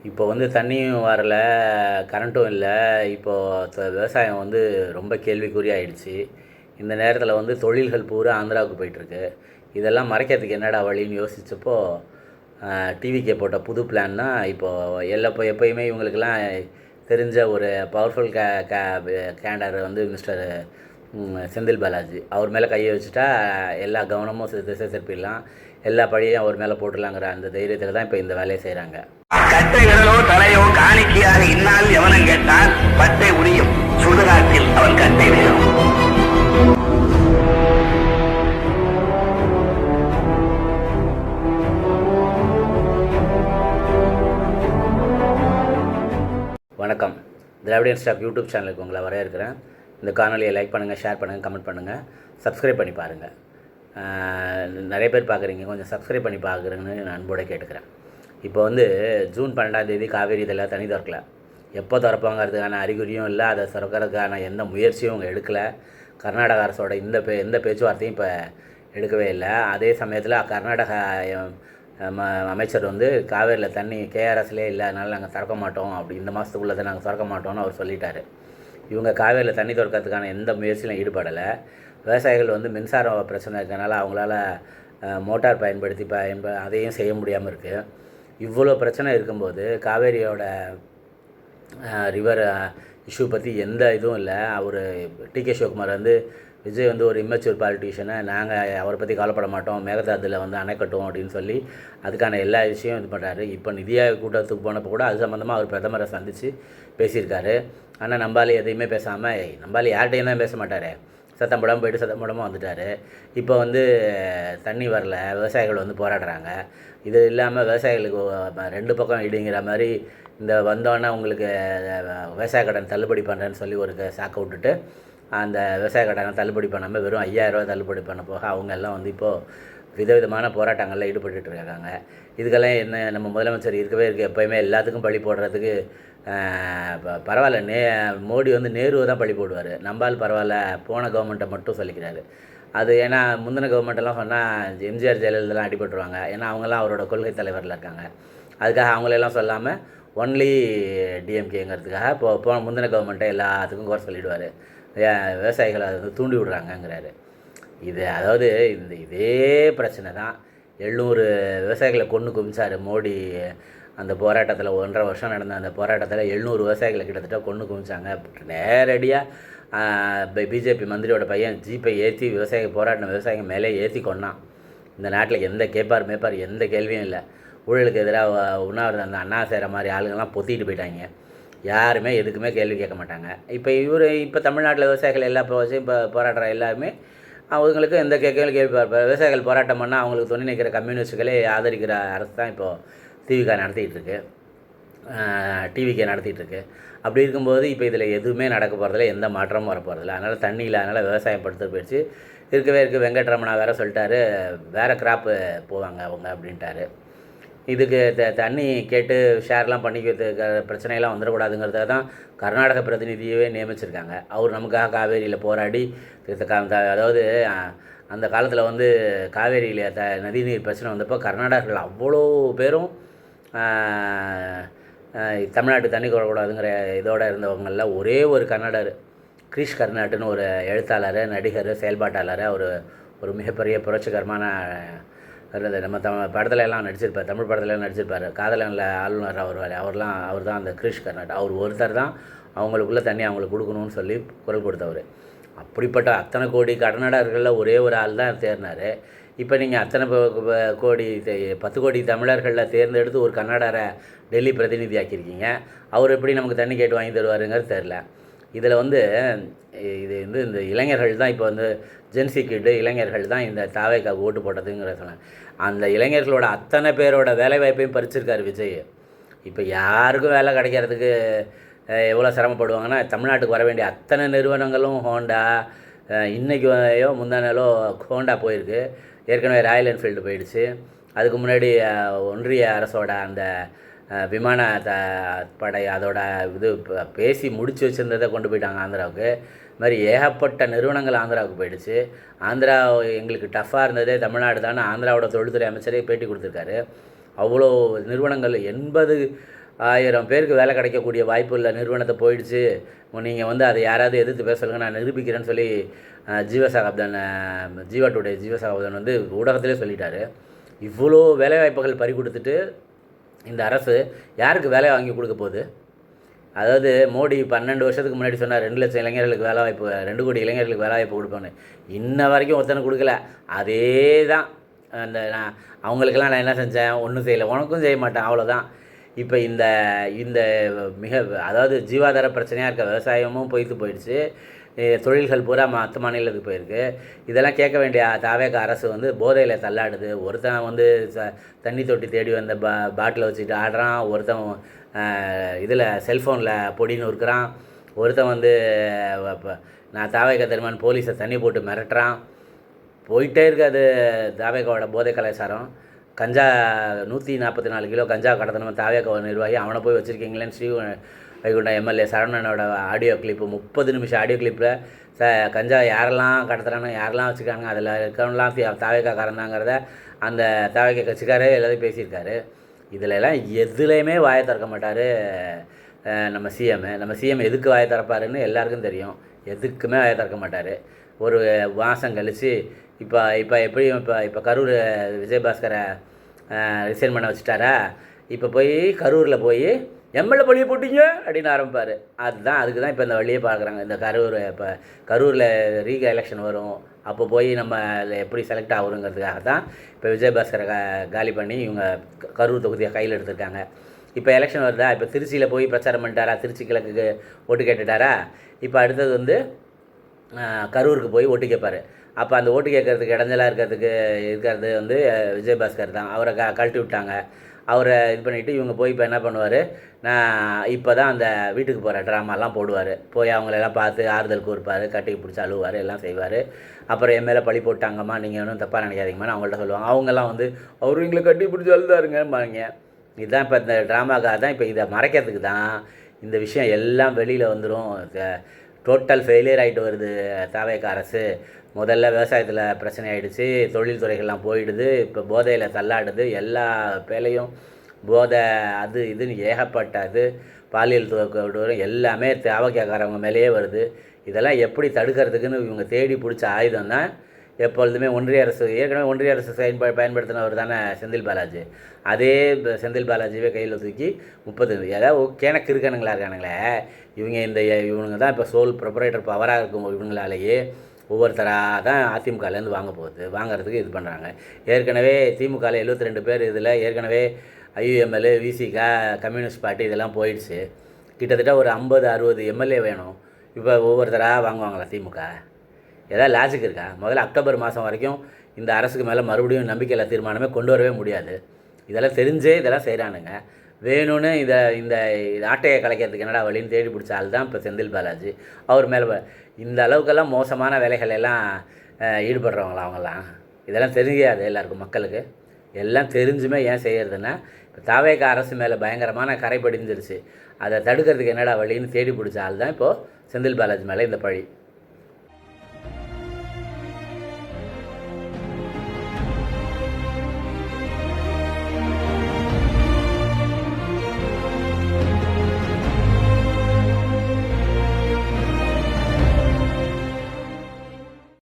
இப்போ வந்து தண்ணியும் வரல, கரண்ட்டும் இல்ல. இப்போ விவசாயம் வந்து ரொம்ப கேள்விக்குறி ஆயிடுச்சு. இந்த நேரத்தில வந்து தொழில்கள் பூரா ஆந்திராவுக்கு போயிட்டுருக்கு. இதெல்லாம் மறைக்கிறதுக்கு என்னடா வழின்னு யோசிச்சப்போ, டிவிகே போட்ட புது பிளான் தான் இப்போ எப்பயுமே இவங்களுக்கெல்லாம் தெரிஞ்ச ஒரு பவர்ஃபுல் கேடர் வந்து மிஸ்டர் செந்தில் பாலாஜி. அவர் மேலே கையை வச்சுட்டா எல்லா கவனமும் திசை திருப்பிடலாம். எல்லா பழியையும் அவர் மேலே போட்டுடலாங்கிற அந்த தைரியத்தில் தான் இப்போ இந்த வேலையை செய்கிறாங்க. கட்டை விரலோ தலையோ காணிக்கையாக இன்னால் எவனும் கேட்டால் பட்டை உரியும் சுடுகாட்டில் அவன் கட்டை விரலும். வணக்கம். திராவிடியன் ஸ்டாக் யூடியூப் சேனலுக்கு உங்களை வரவேற்கிறேன். இந்த காணொலியை லைக் பண்ணுங்கள், ஷேர் பண்ணுங்கள், கமெண்ட் பண்ணுங்கள், சப்ஸ்கிரைப் பண்ணி பாருங்கள். நிறைய பேர் பார்க்குறீங்க, கொஞ்சம் சப்ஸ்கிரைப் பண்ணி பார்க்குறேன்னு நான் அன்போடு கேட்டுக்கிறேன். இப்போ வந்து ஜூன் 12ஆம் காவேரி இதெல்லாம் தண்ணி திறக்கல. எப்போ திறப்பாங்கிறதுக்கான அறிகுறியும் இல்லை, அதை திறக்கிறதுக்கான எந்த முயற்சியும் அவங்க எடுக்கலை. கர்நாடக அரசோட எந்த பேச்சுவார்த்தையும் இப்போ எடுக்கவே இல்லை. அதே சமயத்தில் கர்நாடக அமைச்சர் வந்து காவேரியில் தண்ணி கேஆர்எஸ்லேயே இல்லை, அதனால் நாங்கள் திறக்க மாட்டோம், அப்படி இந்த மாதத்துக்குள்ளே தான் நாங்கள் திறக்க மாட்டோம்னு அவர் சொல்லிட்டார். இவங்க காவேரியில் தண்ணி திறக்கிறதுக்கான எந்த முயற்சியிலும் ஈடுபடலை. விவசாயிகள் வந்து மின்சார பிரச்சனை இருக்கிறனால அவங்களால மோட்டார் பயன்படுத்தி அதையும் செய்ய முடியாமல் இருக்குது. இவ்வளோ பிரச்சனை இருக்கும்போது காவேரியோட ரிவர் இஷ்யூ பற்றி எந்த இதுவும் இல்லை. அவர் டிகே சிவகுமார் வந்து விஜய் வந்து ஒரு இம்மெச்சூர் பாலிட்டிஷியனை, நாங்கள் அவரை பற்றி கவலைப்பட மாட்டோம், மேகதாதுல வந்து அணை கட்டுவோம் அப்படின்னு சொல்லி அதுக்கான எல்லா விஷயம் இது பண்ணுறாரு. இப்போ நிதி ஆயோக் கூட்டத்துக்கு போனப்போ கூட அது சம்மந்தமாக அவர் பிரதமரை சந்தித்து பேசியிருக்காரு. ஆனால் நம்பாலே எதையுமே பேசாமல், நம்பாலே யார்கிட்டையும் தான் பேச மாட்டார், சத்தம் போடாமல் போய்ட்டு சத்தம் போடாமல் வந்துட்டார். இப்போ வந்து தண்ணி வரல, விவசாயிகள் வந்து போராடுறாங்க. இது இல்லாமல் விவசாயிகளுக்கு ரெண்டு பக்கம் இடிங்கிற மாதிரி இந்த வந்தோன்னே உங்களுக்கு விவசாய கடன் தள்ளுபடி பண்ணுறேன்னு சொல்லி ஒரு சாக்கை விட்டுட்டு அந்த விவசாய கடனை தள்ளுபடி பண்ணாமல் வெறும் 5000 ரூபா தள்ளுபடி பண்ண போக அவங்க எல்லாம் வந்து இப்போது விதவிதமான போராட்டங்களில் ஈடுபட்டு இருக்காங்க. இதுக்கெல்லாம் என்ன நம்ம முதலமைச்சர் இருக்கவே இருக்குது, எப்போயுமே எல்லாத்துக்கும் பழி போடுறதுக்கு பரவாயில்ல. மோடி வந்து நேருவை தான் பழி போடுவார், நம்பால் பரவாயில்ல போன கவர்மெண்ட்டை மட்டும் சொல்லிக்கிறாரு. அது ஏன்னா முந்தின கவர்மெண்ட்டெல்லாம் சொன்னால் எம்ஜிஆர் ஜெயலலிதாலாம் அடிபட்டுருவாங்க, ஏன்னா அவங்கெல்லாம் அவரோட கொள்கை தலைவரில் இருக்காங்க. அதுக்காக அவங்களெல்லாம் சொல்லாமல் ஒன்லி டிஎம்கேங்கிறதுக்காக இப்போ முந்தின கவர்மெண்ட்டை எல்லாத்துக்கும் குறை சொல்லிவிடுவார். விவசாயிகளை அதை தூண்டி விடுறாங்கங்கிறாரு. இது அதாவது இதே பிரச்சனை தான் 700 விவசாயிகளை கொன்று குவிச்சார் மோடி. அந்த போராட்டத்தில் 1.5 வருஷம் நடந்த அந்த போராட்டத்தில் 700 விவசாயிகளை கிட்டத்தட்ட கொன்று குவிச்சாங்க. நேரடியாக பிஜேபி மந்திரியோட பையன் ஜீப்பை ஏற்றி விவசாயிங்க மேலே ஏற்றி கொண்டான். இந்த நாட்டில் எந்த மேப்பார் எந்த கேள்வியும் இல்லை. ஊழலுக்கு எதிராக உண்ணாவிரதம் அந்த அண்ணா செய்கிற மாதிரி ஆளுங்கள்லாம் பொத்திட்டு போயிட்டாங்க. யாருமே எதுக்குமே கேள்வி கேட்க மாட்டாங்க. இப்போ தமிழ்நாட்டில் விவசாயிகள் இப்போ போராடுற எல்லாருமே அவங்களுக்கு எந்த கேள்வி பார்ப்பார். விவசாயிகள் போராட்டம் பண்ணால் அவங்களுக்கு துணை நிற்கிற கம்யூனிஸ்ட்டுகளே ஆதரிக்கிற அரசு தான் இப்போது டிவிகே நடத்திட்டுருக்கு. அப்படி இருக்கும்போது இப்போ இதில் எதுவுமே நடக்க போகிறதில்ல, எந்த மாற்றமும் வரப்போகிறதில்ல. அதனால் தண்ணி இல்லை, அதனால் விவசாயம் படுத்து போயிடுச்சு. இருக்குது வெங்கட்ரமணா வேறு சொல்லிட்டாரு, வேறு கிராப்பு போவாங்க அவங்க அப்படின்ட்டாரு. இதுக்கு தண்ணி கேட்டு ஷேர்லாம் பண்ணிக்கிறதுக்கு பிரச்சனையெல்லாம் வந்துடக்கூடாதுங்கிறத தான் கர்நாடக பிரதிநிதியவே நியமிச்சிருக்காங்க. அவர் நமக்காக காவேரியில் போராடி அதாவது அந்த காலத்தில் வந்து காவேரியில் நதிநீர் பிரச்சனை வந்தப்போ கர்நாடகர்கள் அவ்வளோ பேரும் தமிழ்நாட்டு தண்ணி கொள்ளக்கூடாதுங்கிற இதோடு இருந்தவங்களில் ஒரே ஒரு கன்னடர், கிரீஷ் கர்நாட்டுன்னு ஒரு எழுத்தாளர், நடிகர், செயல்பாட்டாளர், ஒரு மிகப்பெரிய புரட்சிகரமான நம்ம படத்துல எல்லாம் நடிச்சிருப்பார், தமிழ் படத்துலலாம் நடிச்சிருப்பார். காதலனில் ஆளுநர் அவர் தான் அந்த கிரீஷ் கர்நாட். அவர் ஒருத்தர் தான் அவங்களுக்குள்ளே தண்ணி அவங்களுக்கு கொடுக்கணும்னு சொல்லி குரல் கொடுத்தவர். அப்படிப்பட்ட அத்தனை கோடி கர்நாடகர்களில் ஒரே ஒரு ஆள் தான் தேர்னார். இப்போ நீங்கள் அத்தனை கோடி 10 கோடி தமிழர்களில் தேர்ந்தெடுத்து ஒரு கர்நாடகரை டெல்லி பிரதிநிதி ஆக்கியிருக்கீங்க. அவர் எப்படி நமக்கு தண்ணி கேட்டு வாங்கி தருவாருங்கிறது தெரில. இதில் வந்து இந்த இளைஞர்கள் தான் இப்போ வந்து ஜென்சி கிட்டு இளைஞர்கள் தான் இந்த தாவேக்காவுக்கு ஓட்டு போட்டதுங்கிற சொன்னேன். அந்த இளைஞர்களோட அத்தனை பேரோட வேலை வாய்ப்பையும் பறிச்சிருக்கார் விஜய். இப்போ யாருக்கும் வேலை கிடைக்கிறதுக்கு எவ்வளோ சிரமப்படுவாங்கன்னா, தமிழ்நாட்டுக்கு வர வேண்டிய அத்தனை நிறுவனங்களும் ஹோண்டா, இன்றைக்கியோ முந்தானாலோ ஹோண்டா போயிருக்கு, ஏற்கனவே ராயல் என்ஃபீல்டு போயிடுச்சு. அதுக்கு முன்னாடி ஒன்றிய அரசோட அந்த விமான படை அதோட இது பேசி முடித்து வச்சுருந்ததை கொண்டு போயிட்டாங்க ஆந்திராவுக்கு. இது மாதிரி ஏகப்பட்ட நிறுவனங்கள் ஆந்திராவுக்கு போயிடுச்சு. ஆந்திரா எங்களுக்கு டஃப்பாக இருந்ததே தமிழ்நாடு தானே ஆந்திராவோட தொழில்துறை அமைச்சரே பேட்டி கொடுத்துருக்காரு. அவ்வளோ நிறுவனங்கள் 80 1000 பேருக்கு வேலை கிடைக்கக்கூடிய வாய்ப்பு உள்ள நிறுவனத்தை போயிடுச்சு, நீங்கள் வந்து அதை யாராவது எதிர்த்து பேச சொல்லுங்கள், நான் நிரூபிக்கிறேன்னு சொல்லி ஜீவா டுடே ஜீவசகாப்தன் வந்து ஊடகத்திலே சொல்லிட்டாரு. இவ்வளோ வேலைவாய்ப்புகள் பறி கொடுத்துட்டு இந்த அரசு யாருக்கு வேலை வாங்கி கொடுக்க போகுது? அதாவது மோடி 12 வருஷத்துக்கு முன்னாடி சொன்னார் 2 லட்சம் இளைஞர்களுக்கு வேலைவாய்ப்பு, 2 கோடி இளைஞர்களுக்கு வேலைவாய்ப்பு கொடுப்பேன்னு. இன்ன வரைக்கும் ஒருத்தனை கொடுக்கல. அதே தான் அந்த அவங்களுக்கெல்லாம் நான் என்ன செஞ்சேன், ஒன்றும் செய்யலை, உனக்கும் செய்ய மாட்டேன், அவ்வளோதான். இப்போ இந்த இந்த மிக அதாவது ஜீவாதார பிரச்சனையாக இருக்க விவசாயமும் போயிடுச்சு, தொழில்கள் பூரா மற்ற மாநிலத்துக்கு போயிருக்கு. இதெல்லாம் கேட்க வேண்டிய தாவேக அரசு வந்து போதையில் தள்ளாடுது. ஒருத்தன் வந்து தண்ணி தொட்டி தேடி வந்த பாட்டிலை வச்சுட்டு ஆடுறான், ஒருத்தன் இதில் செல்ஃபோனில் பொடின்னு இருக்கிறான், ஒருத்தன் வந்து நான் தாவேக தெரியுமான்னு போலீஸை தண்ணி போட்டு மிரட்டுறான். போயிட்டே இருக்காது தாவேகாவோட போதை கலாச்சாரம். கஞ்சா 144 கிலோ கஞ்சா கடத்தணும் தாவேக நிர்வாகி, அவனை போய் வச்சுருக்கீங்களேன்னு வைகுண்டம் எம்எல்ஏ சரவணனோட ஆடியோ கிளிப்பு, 30 நிமிஷம் ஆடியோ கிளிப்பில் கஞ்சா யாரெல்லாம் கடத்துறாங்க, யாரெல்லாம் வச்சுருக்காங்க, அதில் இருக்கிறவங்களாம் தாவேக்காரன் தாங்கிறத அந்த தாவேக கட்சிக்காரே எல்லாத்தையும் பேசியிருக்காரு. இதிலெல்லாம் எதுலேயுமே வாயை திறக்க மாட்டார் நம்ம சிஎம் எதுக்கு வாயை திறப்பாருன்னு எல்லாருக்கும் தெரியும். எதுக்குமே வாயை திறக்க மாட்டார். ஒரு மாதம் கழித்து இப்போ எப்படியும் இப்போ கரூர் விஜயபாஸ்கரை ரிசைன் பண்ண வச்சுட்டாரா, இப்போ போய் கரூரில் போய் எம்எல்ஏ பள்ளியை போட்டிங்க அப்படின்னு ஆரம்பிப்பார். அதுக்கு தான் இப்போ இந்த வழியே பார்க்குறாங்க. இந்த இப்போ கரூரில் எலெக்ஷன் வரும், அப்போ போய் நம்ம எப்படி செலக்ட் ஆகுறோங்கிறதுக்காக தான் இப்போ விஜயபாஸ்கரை காலி பண்ணி இவங்க கரூர் தொகுதியை கையில் எடுத்துருக்காங்க. இப்போ எலெக்ஷன் வருதா, இப்போ திருச்சியில் போய் பிரச்சாரம் பண்ணிட்டாரா, திருச்சி கிழக்குக்கு ஓட்டு கேட்டுட்டாரா, இப்போ அடுத்தது வந்து கரூருக்கு போய் ஓட்டு கேட்பார். அப்போ அந்த ஓட்டு கேட்கறதுக்கு இடைஞ்சலாக இருக்கிறது வந்து விஜயபாஸ்கர் தான். அவரை கழட்டி விட்டாங்க. அவரை இது பண்ணிவிட்டு இவங்க போய் இப்போ என்ன பண்ணுவார், நான் இப்போ தான் அந்த வீட்டுக்கு போகிற ட்ராமாலாம் போடுவார். போய் அவங்களெல்லாம் பார்த்து ஆறுதல் கூறுப்பார், கட்டி பிடிச்சி அழுவார், எல்லாம் செய்வார். அப்புறம் என் மேலே பழி போட்டாங்கம்மா, நீங்கள் ஒன்றும் தப்பாக நினைக்காதீங்கம்மா அவங்கள்ட்ட சொல்லுவாங்க. அவங்கெல்லாம் வந்து அவரும் எங்களை கட்டி பிடிச்சி அழுதாருங்கம்பாங்க. இதுதான் இப்போ இந்த ட்ராமாக்காக தான், இப்போ இதை மறைக்கிறதுக்கு தான் இந்த விஷயம் எல்லாம் வெளியில் வந்துடும். டோட்டல் ஃபெயிலியர் ஆகிட்டு வருது தாவேக அரசு. முதல்ல விவசாயத்தில் பிரச்சனை ஆகிடுச்சு, தொழில்துறைகள்லாம் போயிடுது, இப்போ போதையில் தள்ளாடுது, எல்லா வேலையும் போதை அது இதுன்னு ஏகப்பட்டது, பாலியல் கொடூரம் எல்லாமே தாவேகாரவங்க மேலேயே வருது. இதெல்லாம் எப்படி தடுக்கிறதுக்குன்னு இவங்க தேடி பிடிச்ச ஆயுதம் தான் எப்பொழுதுமே ஒன்றிய அரசு. ஏற்கனவே ஒன்றிய அரசு பயன்படுத்தினவர் தானே செந்தில் பாலாஜி. அதே செந்தில் பாலாஜியே கையில் தூக்கி 30 ஏதாவது கேனக்கு இருக்கானுங்களா இருக்கானுங்களே இவங்க தான் இப்போ சோல் ப்ரொப்ரைட்டர் பவராக இருக்கும். இவங்களாலேயே ஒவ்வொருத்தராக தான் அதிமுகலேருந்து வாங்கிறதுக்கு இது பண்ணுறாங்க. ஏற்கனவே திமுகவில் 72 பேர், இதில் ஏற்கனவே ஐயுஎம்எல், விசிகா, கம்யூனிஸ்ட் பார்ட்டி இதெல்லாம் போயிடுச்சு. கிட்டத்தட்ட ஒரு 50-60 எம்எல்ஏ வேணும். இப்போ ஒவ்வொருத்தராக வாங்குவாங்களா திமுக? ஏதாவது லாஜிக் இருக்கா? முதல்ல அக்டோபர் மாதம் வரைக்கும் இந்த அரசுக்கு மேலே மறுபடியும் நம்பிக்கையில் தீர்மானமே கொண்டு வரவே முடியாது. இதெல்லாம் தெரிஞ்சே இதெல்லாம் செய்கிறானுங்க. வேணும்னு இந்த ஆட்டையை கலைக்கிறதுக்கு என்னடா வழின்னு தேடி பிடிச்ச ஆள் தான் இப்போ செந்தில் பாலாஜி. அவர் மேலே இந்த அளவுக்கெல்லாம் மோசமான வேலைகள் எல்லாம் ஈடுபடுறவங்களா அவங்களாம்? இதெல்லாம் தெரியாது எல்லாருக்கும், மக்களுக்கு எல்லாம் தெரிஞ்சுமே ஏன் செய்கிறதுன்னா, இப்போ தாவேக அரசு மேலே பயங்கரமான கரை படிஞ்சிருச்சு. அதை தடுக்கிறதுக்கு என்னடா வழின்னு தேடி பிடிச்ச ஆள் தான் இப்போது செந்தில் பாலாஜி மேலே இந்த பழி.